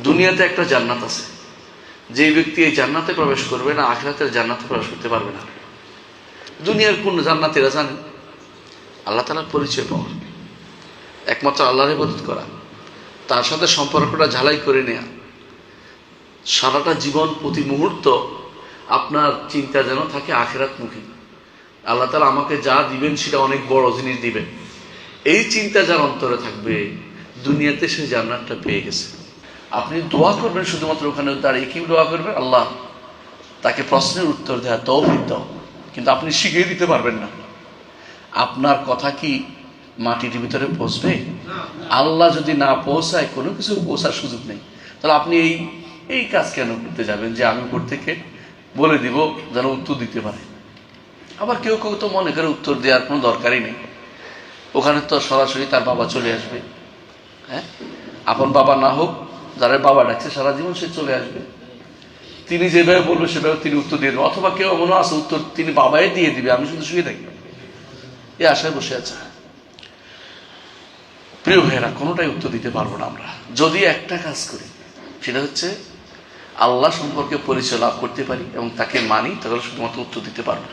দুনিয়াতে একটা জান্নাত আছে, যে ব্যক্তি এই জান্নাতে প্রবেশ করবে না আখিরাতের জান্নাতে প্রবেশ করতে পারবে না। দুনিয়ার কোন জান্নাতীরা জানেন? আল্লাহ তাআলার পরিচয় পাওয়া, একমাত্র আল্লাহর ইবাদত করা, তার সাথে সম্পর্কটা ঝালাই করে নেয়া, সারাটা জীবন প্রতি মুহূর্ত আপনার চিন্তা যেন থাকে আখিরাতমুখী। আল্লাহ তাআলা আমাকে যা দিবেন সেটা অনেক বড় জিনিস দিবেন, এই চিন্তা যার অন্তরে থাকবে দুনিয়াতে সে জান্নাতটা পেয়ে গেছে। আপনি দোয়া করবেন শুধুমাত্র ওখানে দাঁড়িয়ে, কি দোয়া করবেন? আল্লাহ তাকে প্রশ্নের উত্তর দেওয়া তৌফিক দাও, কিন্তু আপনি শিখিয়ে দিতে পারবেন না। আপনার কথা কি মাটির ভিতরে পৌঁছবে? আল্লাহ যদি না পৌঁছায়, কোনো কিছু পৌঁছার সুযোগ নেই। তাহলে আপনি এই কাজ কেন করতে যাবেন যে আমি উপর থেকে বলে দিব যেন উত্তর দিতে পারে? আবার কেউ কেউ তো মনে করে উত্তর দেওয়ার কোনো দরকারই নেই, ওখানে তো সরাসরি তার বাবা চলে আসবে। হ্যাঁ, আপন বাবা না হোক, যারা বাবা ডাকছে সারা জীবন সে চলে আসবে, তিনি যেভাবে বলবে সেভাবে তিনি উত্তর দিয়ে দেবেন। অথবা কেউ মনে আছে উত্তর তিনি বাবাই দিয়ে দিবে, আমি শুধু শুয়ে থাকি, এই আশায় বসে আছে। প্রিয় ভাইয়েরা, কোনোটাই উত্তর দিতে পারবো না আমরা যদি একটা কাজ করি, সেটা হচ্ছে আল্লাহ সম্পর্কে পরিচয় লাভ করতে পারি এবং তাকে মানি, তাহলে শুধুমাত্র উত্তর দিতে পারবো।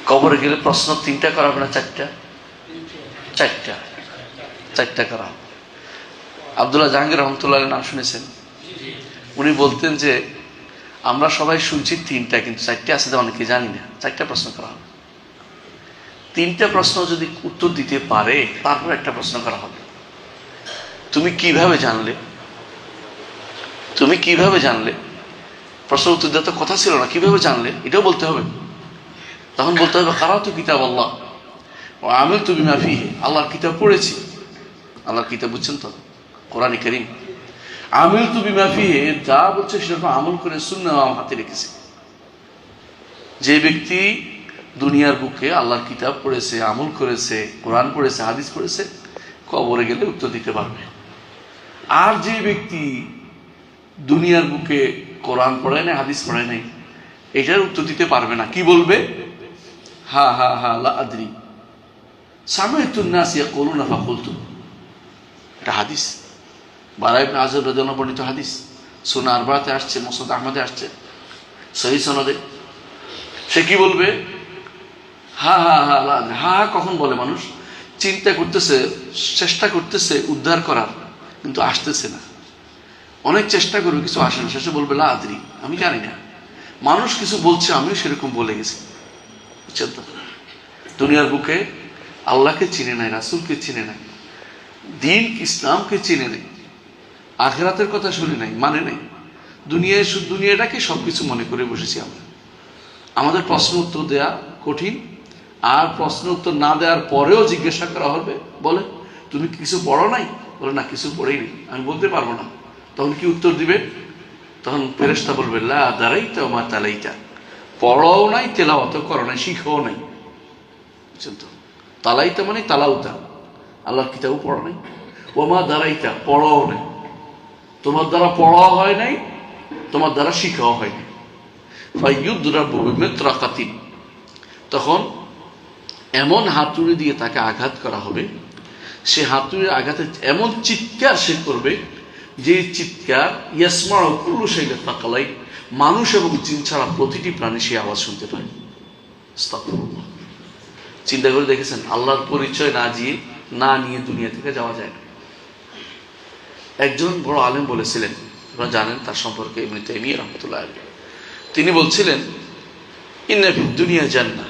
কবরে গেলে প্রশ্ন 3টা করা হবে না 4টা? 4টা করা হবে। আব্দুল্লাহ জাহাঙ্গীর রহমতুল্লাহ নাম শুনেছেন? উনি বলতেন যে আমরা সবাই শুনছি 3টা, কিন্তু 4টে আছে যে অনেকে জানি না। 4টা প্রশ্ন করা হবে। 3টা প্রশ্ন যদি উত্তর দিতে পারে তারপর একটা প্রশ্ন করা হবে, তুমি কিভাবে জানলে? তুমি কিভাবে জানলে? প্রশ্ন উত্তর দেওয়ার তো কথা ছিল না, কিভাবে জানলে এটাও বলতে হবে। তখন বলতে হবে কারাতু কিতাব আল্লাহ ও আমিলতু বিমা ফিহি, আল্লাহর কিতাব পড়েছি। আল্লাহর কিতাব বুঝছেন তো, কোরআন কারীম। আমিলতু বিমা ফিহি, যা বলছে সেটা আমল করে সুন্নাহ আমার হাতে রেখেছি। যে ব্যক্তি দুনিয়ার বুকে আল্লাহর কিতাব পড়েছে, আমল করেছে, কোরআন পড়েছে, হাদিস পড়েছে, কবরে গেলে উত্তর দিতে পারবে। আর যে ব্যক্তি দুনিয়ার বুকে কোরআন পড়ায় নাই, হাদিস পড়ায় নাই, এটার উত্তর দিতে পারবে না। কি বলবে? হা হা হা লা আদরি সামাইতুন নাস ইয়াকুলুনা ফাকুলতু। এটা হাদিস, বারা ইবনে আযব রাদিয়াল্লাহু বর্ণিত হাদিস, সুনান আরবাতে আসছে, মুসনাদ আহমদে আসছে, সহিহ সনদে। সে কি বলবে? হা হা হা লা আদরি। হা হা কখন বলে মানুষ? চিন্তা করতেছে, চেষ্টা করতেছে উদ্ধার করার, কিন্তু আসতেছে না। অনেক চেষ্টা করবে, কিছু আসে না, শেষে বলবে লা আদরি, আমি জানি না। মানুষ কিছু বলছে, আমিও সেরকম বলে গেছি। বুঝছেন তো? দুনিয়ার বুকে আল্লাহকে চিনে নাই, রাসূলকে চিনে নাই, দিন ইসলামকে চিনে নাই, আখিরাতের কথা শুনে নাই, মানে নাই। দুনিয়াটাকে সবকিছু মনে করে বসেছি আমরা। আমাদের প্রশ্ন উত্তর দেয়া কঠিন, আর প্রশ্ন উত্তর না দেওয়ার পরেও জিজ্ঞাসা করা হবে, বলে তুমি কিছু পড়ো নাই? বলে না, কিছু পড়েইনি, আমি বলতে পারবো না। তখন কি উত্তর দিবে? তখন ফেরেশতা বলবে লা দারাইতা ওয়া মা তালাইতা, পড়াও নাই, তেলাওয়াতও করো নাই, শিখাও নাই। বুঝছেন তো? তালাইতা মানে তালাউতা, আল্লাহর কিতাবও পড়া নাই। ওয়া মা দারাইতা, পড়াও নাই, তোমার দ্বারা পড়াও হয় নাই, তোমার দ্বারা শিখাও হয় নাই। ফায়ুদরাবু বিমিতরাকাতিন, তখন এমন হাতুড়ি দিয়ে তাকে আঘাত করা হবে, সে হাতুড়ির আঘাতে এমন চিৎকার সে করবে, যে চিৎকার ইয়াসমাউ কুল্লু শাইইন তাকালাই, মানুষ এবং জিন ছাড়া প্রতিটি প্রাণী সে আওয়াজ শুনতে পায়। আস্তাগফিরুল্লাহ। চিন্তা করে দেখেছেন, আল্লাহর পরিচয় না নিয়ে দুনিয়া থেকে যাওয়া যায় না। একজন বড় আলেম বলেছিলেন, আপনারা জানেন তার সম্পর্কে, ইবনে তাইমিয়া রাহমাতুল্লাহ আলাইহি। তিনি বলছিলেন ইন্না ফিদ দুনিয়া জান্নাহ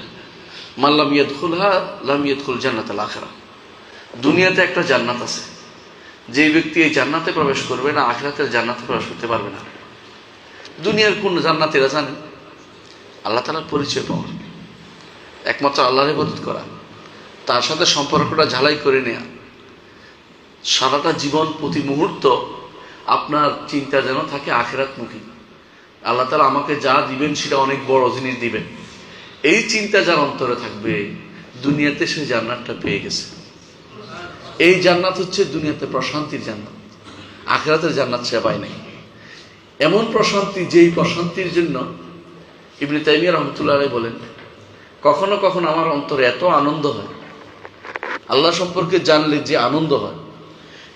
মান লাম ইয়াদখুলহা লাম ইয়াদখুল জান্নাতাল আখিরাহ। দুনিয়াতে একটা জান্নাত আছে, যে ব্যক্তি এই জান্নাতে প্রবেশ করবে না আখিরাতের জান্নাতে প্রবেশ করতে পারবে না। দুনিয়ার কোন জান্নাতীরা জানেন? আল্লাহ তাআলার পরিচয় পাওয়া, একমাত্র আল্লাহর ইবাদত করা, তার সাথে সম্পর্কটা ঝালাই করে নেয়া, সারাটা জীবন প্রতি মুহূর্ত আপনার চিন্তা যেন থাকে আখিরাতমুখী। আল্লাহ তাআলা আমাকে যা দিবেন সেটা অনেক বড় জিনিস দিবেন, এই চিন্তা যার অন্তরে থাকবে দুনিয়াতে সে জান্নাতটা পেয়ে গেছে। এই জান্নাত হচ্ছে দুনিয়াতে প্রশান্তির জান্নাত, আখিরাতের জান্নাত সে পায় নাই। এমন প্রশান্তি, যেই প্রশান্তির জন্য ইবনে তাইমিয়া রাহমাতুল্লাহ আলাইহি বলেন, কখনো কখনো আমার অন্তরে এত আনন্দ হয়, আল্লাহ সম্পর্কে জানলে যে আনন্দ হয়,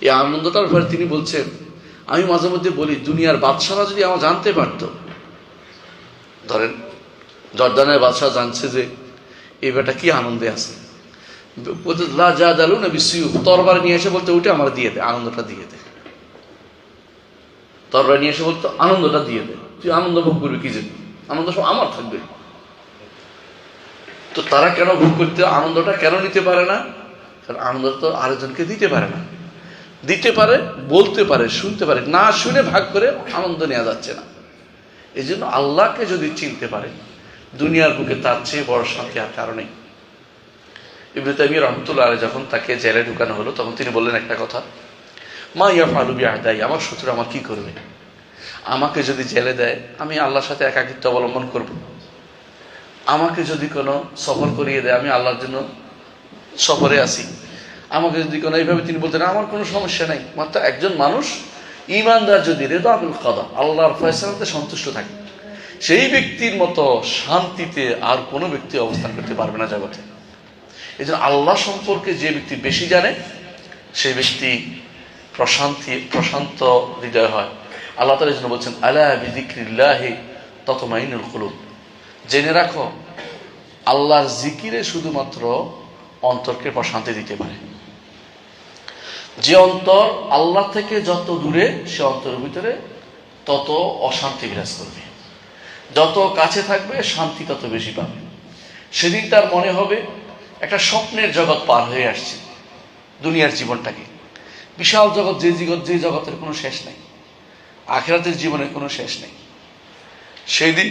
এই আনন্দটার ব্যাপারে তিনি বলছেন, আমি মাঝে মধ্যে বলি দুনিয়ার বাদশাহরা যদি আমার জানতে পারত, ধরেন জর্দানের বাদশাহ জানছে যে এই বেটা কি আনন্দে আছে, তরবারি নিয়ে এসে বলতে ওইটা আমার দিয়ে দে, আনন্দটা দিয়ে দে। তরবারি নিয়ে এসে বলতো আনন্দটা দিয়ে দে, তুই আনন্দ ভোগ করবি কি জন্য, আনন্দ সব আমার থাকবে। তো তারা কেন ভোগ করতে, আনন্দটা কেন নিতে পারে না? কারণ আনন্দটা তো আরেকজনকে দিতে পারে না। দিতে পারে, বলতে পারে, শুনতে পারে, না শুনে ভাগ করে আনন্দ নেওয়া যাচ্ছে না। এই জন্য আল্লাহকে যদি চিনতে পারে, দুনিয়ার বুকে তার চেয়ে বড় শান্তি আর কারণে। ইবনে তাইমিয়া রাহমাতুল্লাহ আলাইহি যখন তাকে জেলে ঢুকানো হলো, তখন তিনি বললেন একটা কথা, মা ইয়াফআলু বিআদাই, আমার শত্রু আমার কি করবে? আমাকে যদি জেলে দেয়, আমি আল্লাহর সাথে একাকিত্ব অবলম্বন করব। আমাকে যদি কোনো সফর করিয়ে দেয়, আমি আল্লাহর জন্য সফরে আসি। আমাকে যদি কোনো, এইভাবে তিনি বলতেন, আমার কোনো সমস্যা নাই। মাত্র একজন মানুষ ঈমানদার যদি রিদা বিল কদা, আল্লাহর ফয়সালাতে সন্তুষ্ট থাকে, সেই ব্যক্তির মতো শান্তিতে আর কোনো ব্যক্তি অবস্থান করতে পারবে না জগতে। এই জন্য আল্লাহ সম্পর্কে যে ব্যক্তি বেশি জানে, সেই ব্যক্তি প্রশান্ত হৃদয় হয়। আল্লাহ তাআলা এই জন্য বলছেন, আলা বিযিকরিল্লাহি তাতমাইনুল কুলুব, জেনে রাখো আল্লাহর জিকিরে শুধুমাত্র অন্তরকে প্রশান্তি দিতে পারে। যে অন্তর আল্লাহ থেকে যত দূরে, সে অন্তরের ভিতরে তত অশান্তি বিরাজ করবে। যত কাছে থাকবে, শান্তি তত বেশি পাবে। সেদিন তার মনে হবে একটা স্বপ্নের জগৎ পার হয়ে আসছে। দুনিয়ার জীবনটাকে বিশাল জগৎ, যে জগতের কোনো শেষ নেই, আখিরাতের জীবনের কোনো শেষ নেই। সেই দিন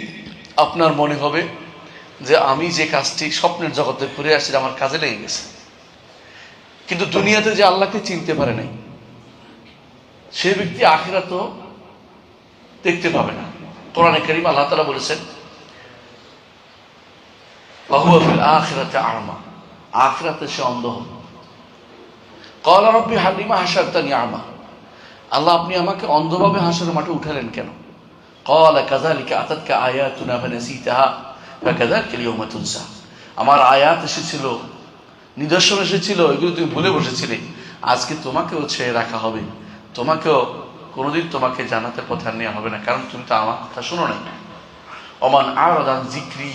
আপনার মনে হবে যে আমি যে কাজটি স্বপ্নের জগতে ঘুরে আসছি, আমার কাজে লেগে গেছে। কিন্তু দুনিয়াতে যে আল্লাহকে চিনতে পারে নাই, সে ব্যক্তি আখিরাতও দেখতে পাবে না। কোরআনে কারীম আল্লাহ তাআলা বলেছেন, ওয়াহুয়া ফিল আখিরাতি আ'মা, আখিরাতে সে অন্ধ হবে। ক্বালা রাব্বি হালিমা হাশারতানি আ'মা, আল্লাহ আপনি আমাকে অন্ধভাবে হাসরের মাঠে উঠালেন কেন? ক্বালা কাযালিকা আতাতকা আয়াতুনা ফানাসিতাহা ফাকাযালিকা আল-ইয়াওমা তুনসা, আমার আয়াত এসেছিল, নিদর্শন এসেছিল, এগুলো তুমি ভুলে বসেছিলে, আজকে তোমাকেও ছেড়ে রাখা হবে, তোমাকেও কোনোদিন তোমাকে জান্নাতের পথে আর নেওয়া হবে না, কারণ তুমি তো আমার কথা শুনো নাই। ওমান আ'রাদা আন যিকরি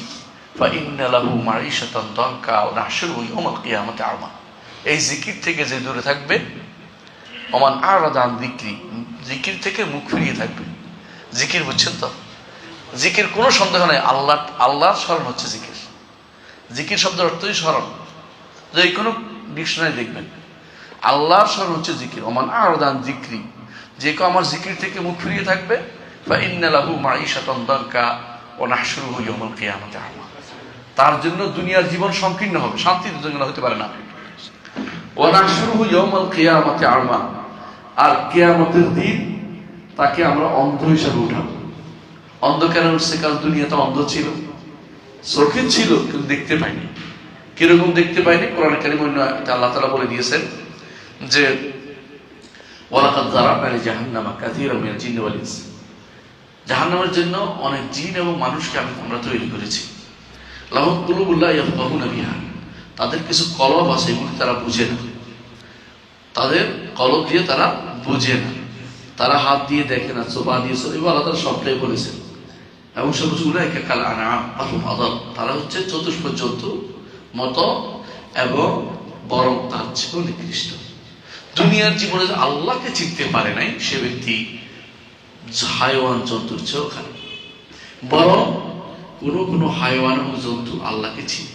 ফাইন্না লাহু মাঈশাতান দানকা ওয়া নাহশুরুহু ইয়াওমাল কিয়ামাতি আ'মা, এই জিকির থেকে যে দূরে থাকবে, ওমান আ'রাদা আন যিকরি, জিকির থেকে মুখ ফিরিয়ে থাকবে। জিকির বুঝছেন তো? জিকির কোনো সন্দেহ নাই, আল্লাহর স্মরণ হচ্ছে জিকির। জিকির শব্দের অর্থই স্মরণ, যে কোনো ডিকশনারি দেখবেন, আল্লাহর স্মরণ হচ্ছে জিকির। ওমান আ'রাদা আন যিকরি, যে কেউ আমার জিকির থেকে মুখ ফিরিয়ে থাকবে, ফাইন্না লাহু মাঈশাতান দানকা ওয়া নাহশুরুহু ইয়াওমাল কিয়ামাতি আ'মা, তার জন্য দুনিয়ার জীবন সংকীর্ণ হবে, শান্তির জন্য হতে পারে না। ওয়া নাহশুরুহু ইয়াওমাল কিয়ামাতি আ'মা, আর কিয়ামতের দিন তাকে আমরা অন্ধ হিসাবে উঠাবো। অন্ধ কেন উঠছে? কারণ দুনিয়াতে অন্ধ ছিল, চোখে ছিল কিন্তু দেখতে পায়নি। কিরকম দেখতে পায়নি? কোরআন কারীমে আল্লাহ তাআলা বলে দিয়েছেন যে ওয়ালাকাদ যারানা লিজাহান্নামা কাসীরাম মিনাল জিন্নি ওয়াল ইনস, জাহান্নামের জন্য অনেক জিন এবং মানুষকে আমরা তৈরি করেছি। লাহুম কুলুবুন লা ইয়াফকাহুনা বিহা, তাদের কিছু কলব আছে, এগুলি তারা বুঝে না, তাদের কলব দিয়ে তারা বুঝে না, তারা হাত দিয়ে দেখে না, চোপা দিয়ে এবার আল্লাহ তাআলা সবটাই বলেছেন। এবং সবগুলো একা কাল আনআম আহম আদাল, তারা হচ্ছে চতুষ্প জন্তুর মতো এবং বরং তার চেয়েও নিকৃষ্ট। দুনিয়ার জীবনে যে আল্লাহকে চিনতে পারে নাই, সে ব্যক্তি হায়ওয়ান জন্তুর চেয়েও খারাপ। বরং কোনো হায়ওয়ান ও জন্তু আল্লাহকে চিনে,